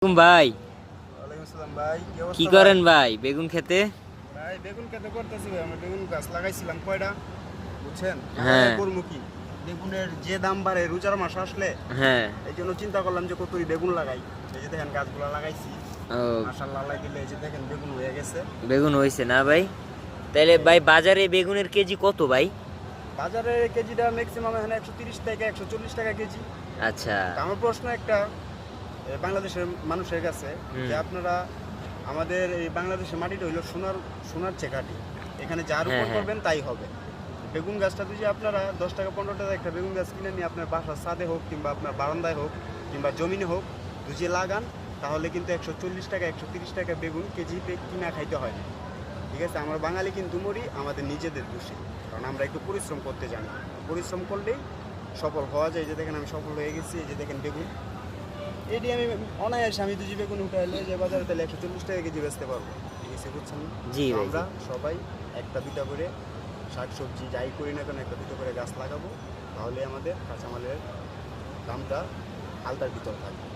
ভাই ওয়ালাইকুম আসসালাম ভাই, কি অবস্থা কি করেন ভাই? বেগুন খেতে? ভাই বেগুন খেতে করতেছি ভাই। আমরা বেগুন গাছ লাগাইছিলাম কয়টা, বুঝছেন? হ্যাঁ। করবো কি, বেগুনের যে দাম বাড়ে রোজার মাস আসলে, হ্যাঁ। এই জন্য চিন্তা করলাম যে কতই বেগুন লাগাই। এই যে দেখেন গাছগুলো লাগাইছি, ও, মাশাআল্লাহ আল্লাহ দিলে এই যে দেখেন বেগুন হয়ে গেছে। বেগুন হইছে না ভাই? তাইলে ভাই বাজারে বেগুনের কেজি কত ভাই? বাজারে কেজিটা ম্যাক্সিমাম এখানে 130 থেকে 140 টাকা কেজি। আচ্ছা। তা আমার প্রশ্ন একটা বাংলাদেশের মানুষের কাছে, যে আপনারা, আমাদের এই বাংলাদেশের মাটিটা হইলো সোনার সোনার চেকাটি, এখানে যার হ্যাঁ, উপর হ্যাঁ। করবেন তাই হবে। বেগুন গাছটা যদি আপনারা 10 টাকা 15 টাকা একটা বেগুন গাছ কিনে নিয়ে আপনার বাসার ছাদে হোক কিংবা আপনার বারান্দায় হোক কিংবা জমিনে হোক দুজিয়ে লাগান, তাহলে কিন্তু 140 টাকা 130 টাকা বেগুন কেজি কিনা খাইতে হয় না। ঠিক আছে, আমরা বাঙালি কিন্তু মরি আমাদের নিজেদের দোষে, কারণ আমরা একটু পরিশ্রম করতে জানি। পরিশ্রম করলেই সফল হওয়া যায়। এই যে দেখেন আমি সফল হয়ে গেছি। এই যে দেখেন বেগুন, এটি আমি অনায়াসে আমি দুজি বেগুন উঠাইলে যে বাজারে তাহলে 140 টাকা কেজি বেচতে পারবো। ঠিক আছে, বুঝছেন? জি তো ভাই, আমরা সবাই একটা দুটা করে শাকসবজি যাই করি না কেন একটা দুটো করে গাছ লাগাবো, তাহলে আমাদের কাঁচামালের দামটা আলতার ভিতর থাকবে।